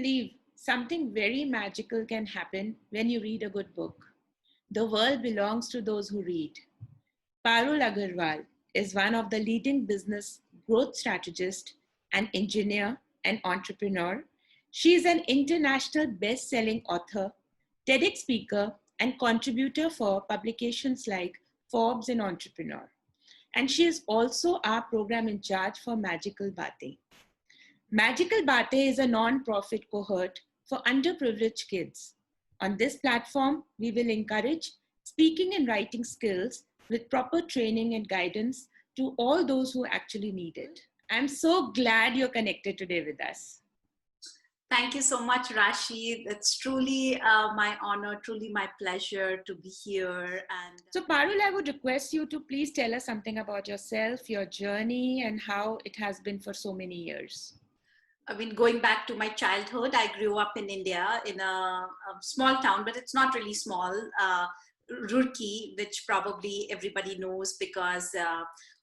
believe something very magical can happen when you read a good book. The world belongs to those who read. Parul Agrawal is one of the leading business growth strategists, an engineer, and entrepreneur. She is an international best-selling author, TEDx speaker, and contributor for publications like Forbes and Entrepreneur. And she is also our program in charge for Magical Baatein. Magical Baatein is a non-profit cohort for underprivileged kids. On this platform, we will encourage speaking and writing skills with proper training and guidance to all those who actually need it. I'm so glad you're connected today with us. Thank you so much, Rashid. It's truly my honor, truly my pleasure to be here. And so, Parul, I would request you to please tell us something about yourself, your journey, and how it has been for so many years. I mean, going back to my childhood, I grew up in India in a small town, but it's not really small, Roorkee, which probably everybody knows because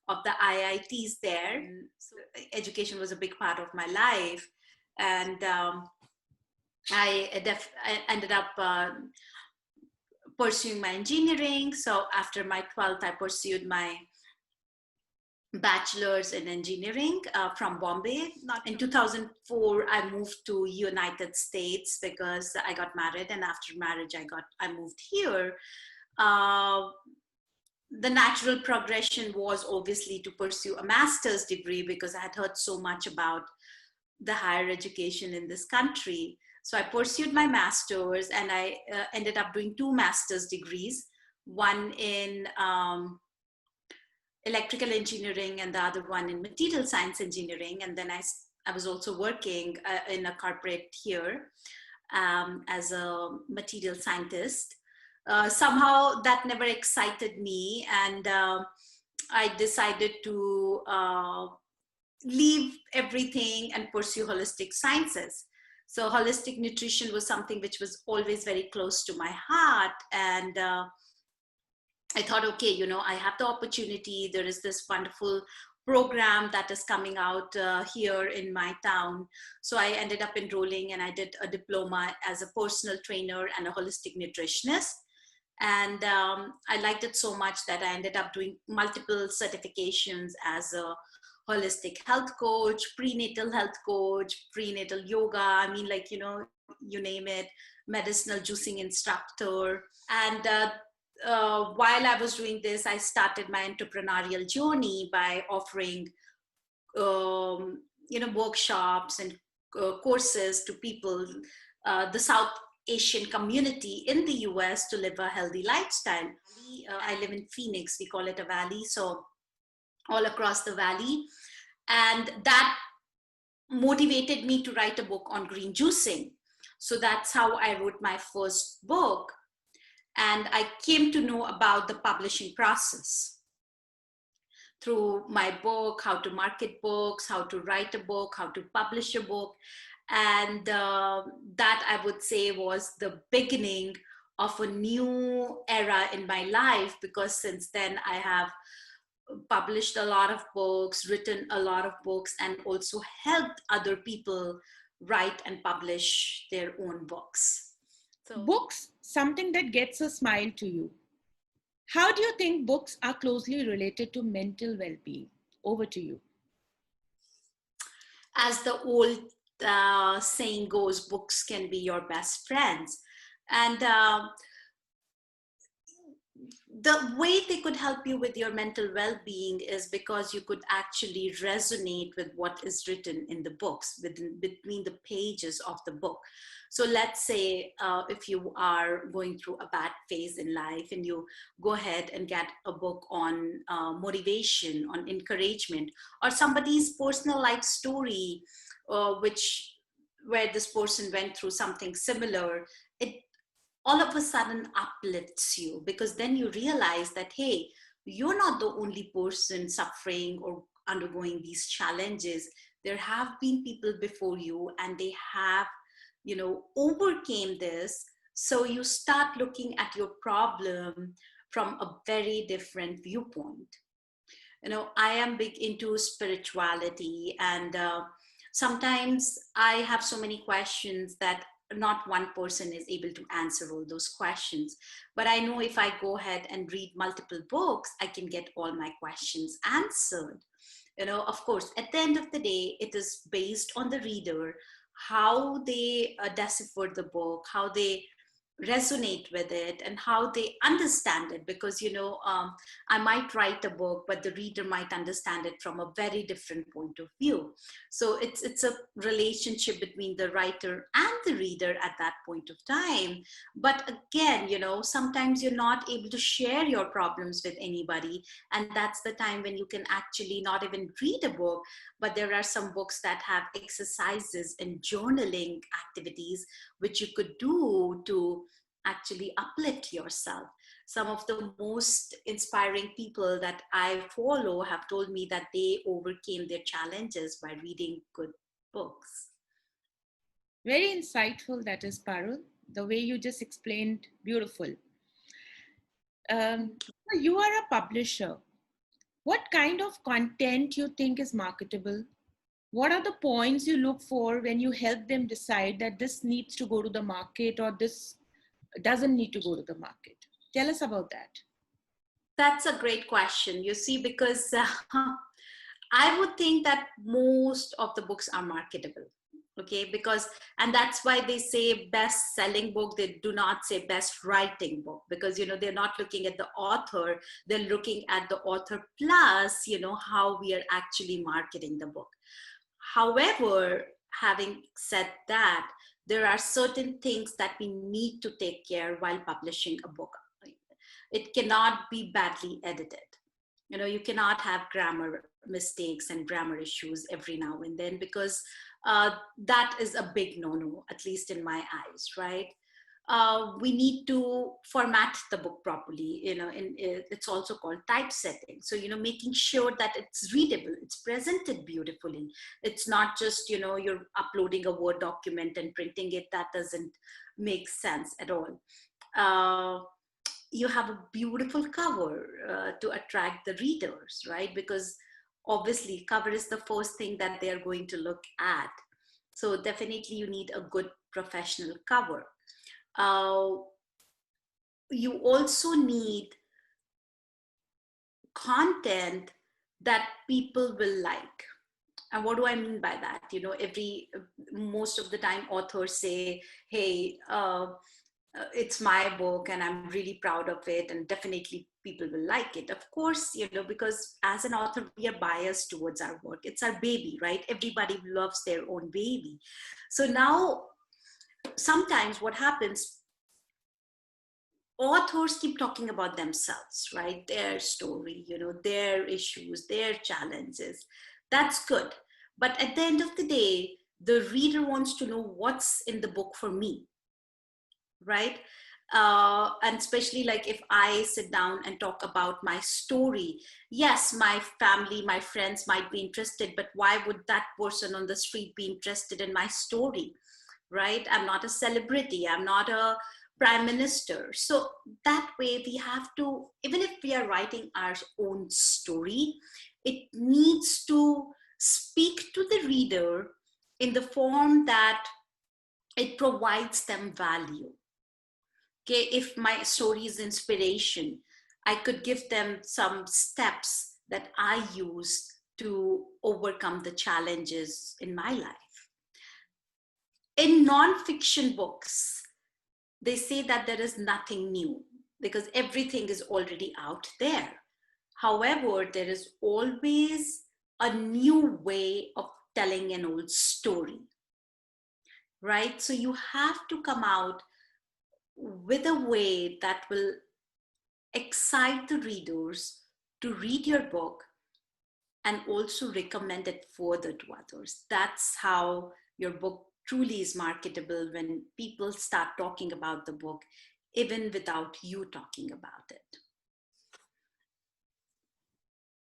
of the IITs there. So education was a big part of my life. And I ended up pursuing my engineering. So after my 12th, I pursued my bachelor's in engineering from Bombay. In 2004, I moved to United States because I got married, and after marriage, I moved here. The natural progression was obviously to pursue a master's degree because I had heard so much about the higher education in this country. So I pursued my master's, and I ended up doing 2 master's degrees, one in electrical engineering and the other one in material science engineering. And then I was also working in a corporate here as a material scientist. Somehow that never excited me, and I decided to leave everything and pursue holistic sciences. So holistic nutrition was something which was always very close to my heart. And I thought, okay, you know, I have the opportunity. There is this wonderful program that is coming out here in my town. So I ended up enrolling, and I did a diploma as a personal trainer and a holistic nutritionist. And I liked it so much that I ended up doing multiple certifications as a holistic health coach, prenatal health coach, prenatal yoga. I mean, like, you know, you name it, medicinal juicing instructor. And while I was doing this, I started my entrepreneurial journey by offering, you know, workshops and courses to people, the South Asian community in the US, to live a healthy lifestyle. I live in Phoenix, we call it a valley. So all across the valley. And that motivated me to write a book on green juicing. So that's how I wrote my first book. And I came to know about the publishing process through my book, how to market books, how to write a book, how to publish a book. And that, I would say, was the beginning of a new era in my life, because since then I have published a lot of books, written a lot of books, and also helped other people write and publish their own books. So, books, something that gets a smile to you. How do you think books are closely related to mental well-being? Over to you. As the old saying goes, books can be your best friends. And the way they could help you with your mental well-being is because you could actually resonate with what is written in the books, between the pages of the book. So let's say if you are going through a bad phase in life, and you go ahead and get a book on motivation, on encouragement, or somebody's personal life story, where this person went through something similar, it all of a sudden uplifts you, because then you realize that, hey, you're not the only person suffering or undergoing these challenges. There have been people before you, and they have, you know, overcame this. So you start looking at your problem from a very different viewpoint. You know, I am big into spirituality, and Sometimes I have so many questions that not one person is able to answer all those questions. But I know if I go ahead and read multiple books, I can get all my questions answered. Of course, at the end of the day, it is based on the reader, how they decipher the book, how they resonate with it, and how they understand it. Because I might write a book, but the reader might understand it from a very different point of view. So it's a relationship between the writer and the reader at that point of time. But again, sometimes you're not able to share your problems with anybody, and that's the time when you can actually not even read a book, but there are some books that have exercises and journaling activities which you could do to actually uplift yourself. Some of the most inspiring people that I follow have told me that they overcame their challenges by reading good books. Very insightful, that is, Parul. The way you just explained, beautiful. So you are a publisher. What kind of content you think is marketable? What are the points you look for when you help them decide that this needs to go to the market or this doesn't need to go to the market? Tell us about that. That's a great question. You see, because I would think that most of the books are marketable. Okay, and that's why they say best selling book, they do not say best writing book, because they're not looking at the author, they're looking at the author plus how we are actually marketing the book. However, having said that, there are certain things that we need to take care while publishing a book. It cannot be badly edited. You cannot have grammar mistakes and grammar issues every now and then, because that is a big no-no, at least in my eyes, right? We need to format the book properly, it's also called typesetting. So, making sure that it's readable, it's presented beautifully. It's not just, you're uploading a Word document and printing it. That doesn't make sense at all. You have a beautiful cover to attract the readers, right? Because obviously cover is the first thing that they're going to look at. So definitely you need a good professional cover. You also need content that people will like. And what do I mean by that? Most of the time authors say, hey, it's my book and I'm really proud of it and definitely people will like it. Of course, because as an author, we are biased towards our work. It's our baby, right? Everybody loves their own baby. So now, sometimes what happens, authors keep talking about themselves, right? Their story, their issues, their challenges. That's good. But at the end of the day, the reader wants to know what's in the book for me, right? And especially like if I sit down and talk about my story, yes, my family, my friends might be interested, but why would that person on the street be interested in my story, right? I'm not a celebrity, I'm not a prime minister. So that way we have to, even if we are writing our own story, it needs to speak to the reader in the form that it provides them value. Okay, if my story is inspiration, I could give them some steps that I use to overcome the challenges in my life. In non-fiction books, they say that there is nothing new because everything is already out there. However, there is always a new way of telling an old story, right? So you have to come out with a way that will excite the readers to read your book and also recommend it further to others. That's how your book truly is marketable, when people start talking about the book, even without you talking about it.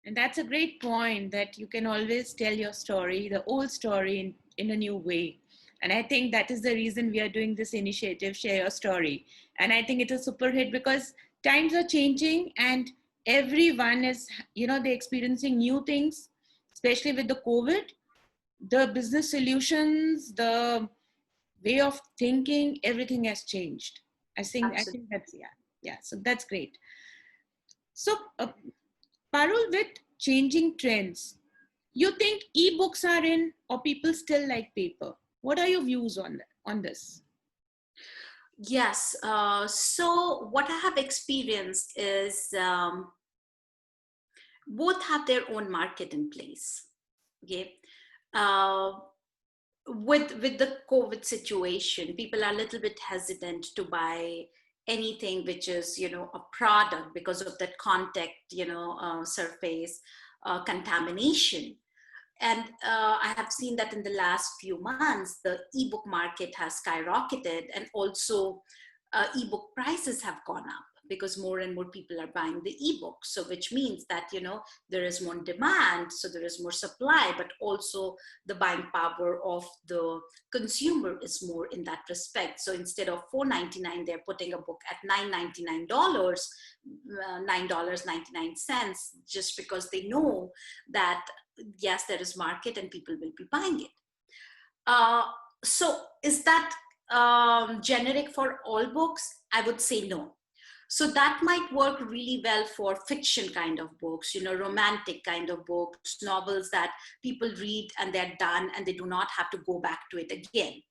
And that's a great point, that you can always tell your story, the old story, in a new way. And I think that is the reason we are doing this initiative, Share Your Story. And I think it's a super hit because times are changing and everyone is, they're experiencing new things, especially with the COVID. the business solutions, the way of thinking, everything has changed. I Absolutely. think that's, yeah. So that's great. So, Parul, with changing trends, you think ebooks are in, or people still like paper? What are your views on this? Yes. So what I have experienced is both have their own market in place. Okay. Uh, with the COVID situation, people are a little bit hesitant to buy anything which is, a product because of that contact, surface contamination. And I have seen that in the last few months, the ebook market has skyrocketed, and also ebook prices have gone up because more and more people are buying the ebook. So, which means that there is more demand, so there is more supply, but also the buying power of the consumer is more in that respect. So instead of $4.99, they're putting a book at $9.99, $9.99, just because they know that yes, there is market and people will be buying it. So is that generic for all books? I would say no. So that might work really well for fiction kind of books, romantic kind of books, novels that people read and they're done and they do not have to go back to it again.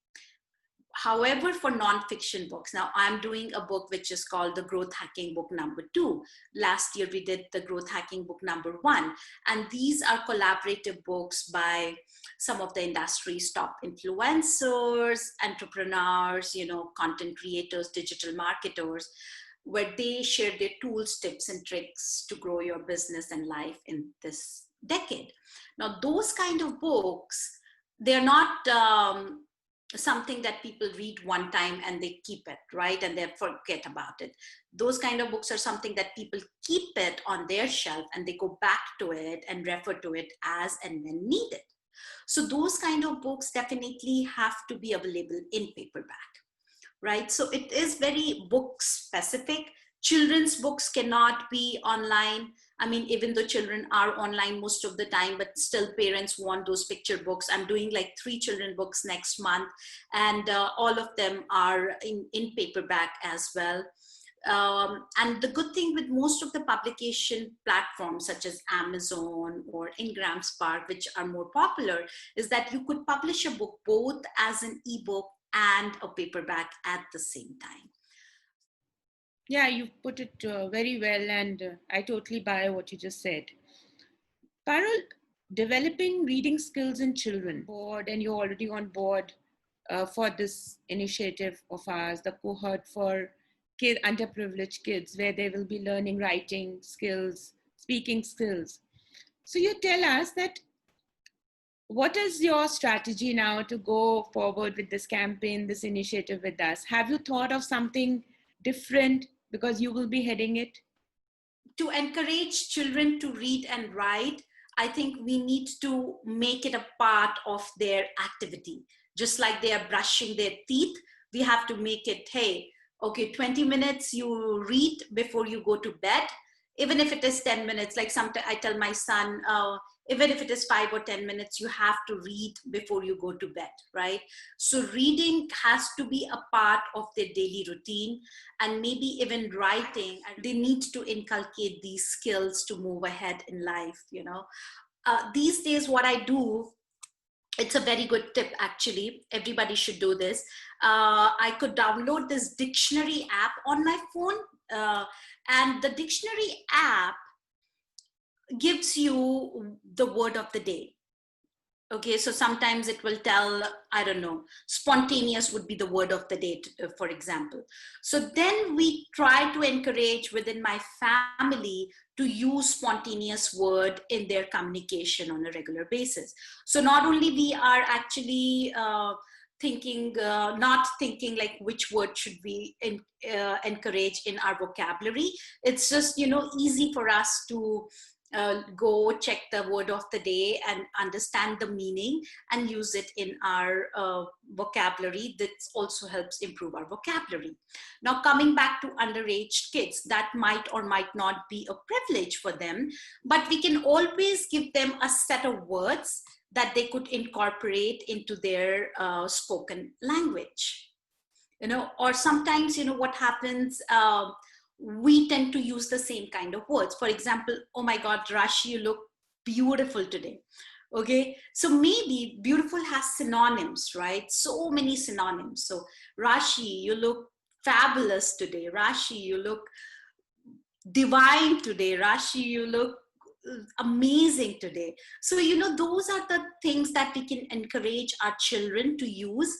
However, for nonfiction books, now I'm doing a book which is called the Growth Hacking Book #2. Last year, we did the Growth Hacking Book #1. And these are collaborative books by some of the industry's top influencers, entrepreneurs, content creators, digital marketers, where they share their tools, tips, and tricks to grow your business and life in this decade. Now, those kind of books, they're not something that people read one time and they keep it, right? And they forget about it. Those kind of books are something that people keep it on their shelf and they go back to it and refer to it as and when needed. So those kind of books definitely have to be available in paperback, right? So it is very book specific. Children's books cannot be online. I mean, even though children are online most of the time, but still parents want those picture books. I'm doing like 3 children books next month, and all of them are in paperback as well. And the good thing with most of the publication platforms such as Amazon or Ingram Spark, which are more popular, is that you could publish a book both as an ebook and a paperback at the same time. Yeah, you put it very well, and I totally buy what you just said. Parul, developing reading skills in children, board, and you're already on board for this initiative of ours, the cohort for underprivileged kids, where they will be learning writing skills, speaking skills. So you tell us that what is your strategy now to go forward with this campaign, this initiative with us? Have you thought of something different because you will be heading it? To encourage children to read and write, I think we need to make it a part of their activity. Just like they are brushing their teeth, we have to make it, hey, okay, 20 minutes you read before you go to bed. Even if it is 10 minutes, like sometimes I tell my son, even if it is 5 or 10 minutes, you have to read before you go to bed, right? So reading has to be a part of their daily routine, and maybe even writing. They need to inculcate these skills to move ahead in life, These days, what I do, it's a very good tip, actually. Everybody should do this. I could download this dictionary app on my phone, and the dictionary app gives you the word of the day. Okay, so sometimes it will tell, I don't know, spontaneous would be the word of the day, for example. So then we try to encourage within my family to use spontaneous word in their communication on a regular basis. So not only we are actually not thinking like which word should we encourage in our vocabulary. It's just, easy for us to go check the word of the day and understand the meaning and use it in our vocabulary. That also helps improve our vocabulary. Now, coming back to underage kids, that might or might not be a privilege for them, but we can always give them a set of words that they could incorporate into their spoken language. Or sometimes, what happens, we tend to use the same kind of words. For example, oh my God, Rashi, you look beautiful today. Okay, so maybe beautiful has synonyms, right? So many synonyms. So Rashi, you look fabulous today. Rashi, you look divine today. Rashi, you look amazing today. So, those are the things that we can encourage our children to use,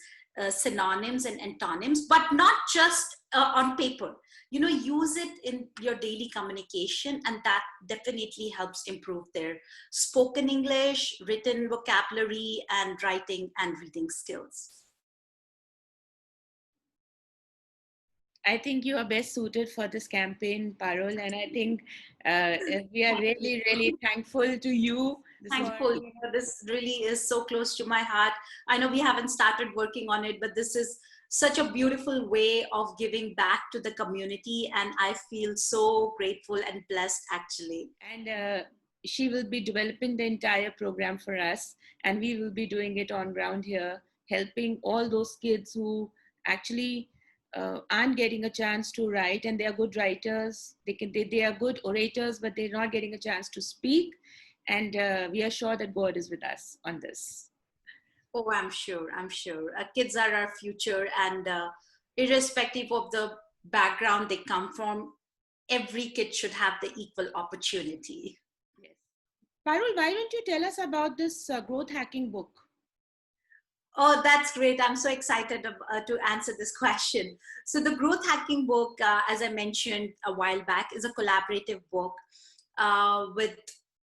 synonyms and antonyms, but not just on paper. Use it in your daily communication, and that definitely helps improve their spoken English, written vocabulary, and writing and reading skills. I think you are best suited for this campaign, Parul, and I think we are really, really thankful to you. Thankful. This really is so close to my heart. I know we haven't started working on it, but this is such a beautiful way of giving back to the community, and I feel so grateful and blessed, actually. And she will be developing the entire program for us, and we will be doing it on ground here, helping all those kids who actually aren't getting a chance to write, and they are good writers. They are good orators, but they're not getting a chance to speak. And we are sure that God is with us on this. Oh, I'm sure. Kids are our future, and irrespective of the background they come from, every kid should have the equal opportunity. Yes. Parul, why don't you tell us about this growth hacking book? Oh, that's great. I'm so excited to answer this question. So the growth hacking book, as I mentioned a while back, is a collaborative book with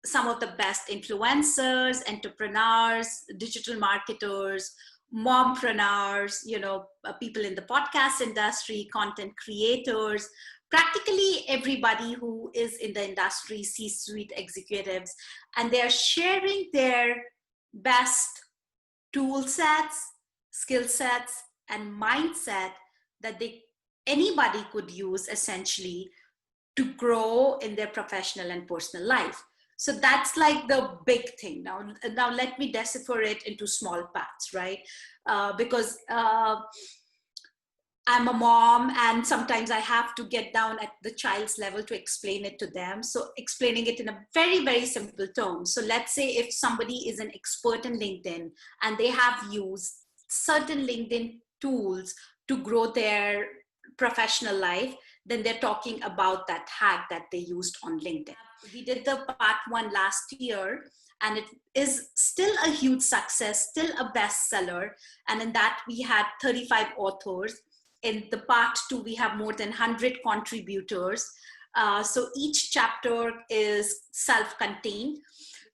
some of the best influencers, entrepreneurs, digital marketers, mompreneurs, people in the podcast industry, content creators, practically everybody who is in the industry, C-suite executives, and they're sharing their best tool sets, skill sets, and mindset that anybody could use essentially to grow in their professional and personal life. So that's like the big thing. Now let me decipher it into small parts, right? Because I'm a mom, and sometimes I have to get down at the child's level to explain it to them. So explaining it in a very, very simple tone. So let's say if somebody is an expert in LinkedIn and they have used certain LinkedIn tools to grow their professional life, then they're talking about that hack that they used on LinkedIn. We did the part 1 last year, and it is still a huge success, still a bestseller. And in that we had 35 authors. In the part 2, we have more than 100 contributors. So each chapter is self-contained.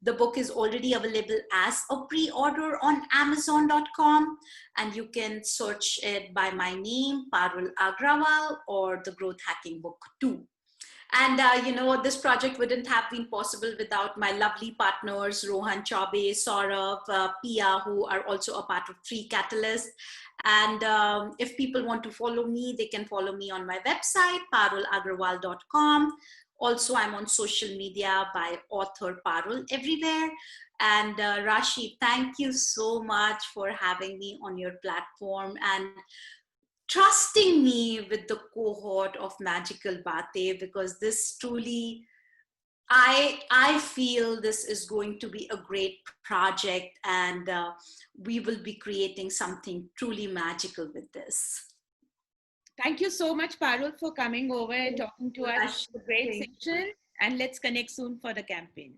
The book is already available as a pre-order on Amazon.com, and you can search it by my name, Parul Agrawal, or the Growth Hacking Book 2. And this project wouldn't have been possible without my lovely partners, Rohan Chaube, Saurav, Pia, who are also a part of Free Catalyst. And if people want to follow me, they can follow me on my website, parulagrawal.com. Also, I'm on social media by author Parul everywhere. And Rashi, thank you so much for having me on your platform and trusting me with the cohort of Magical Bate, because this truly, I feel this is going to be a great project, and we will be creating something truly magical with this. Thank you so much, Parul, for coming over and talking to us. It's a great session, and let's connect soon for the campaign.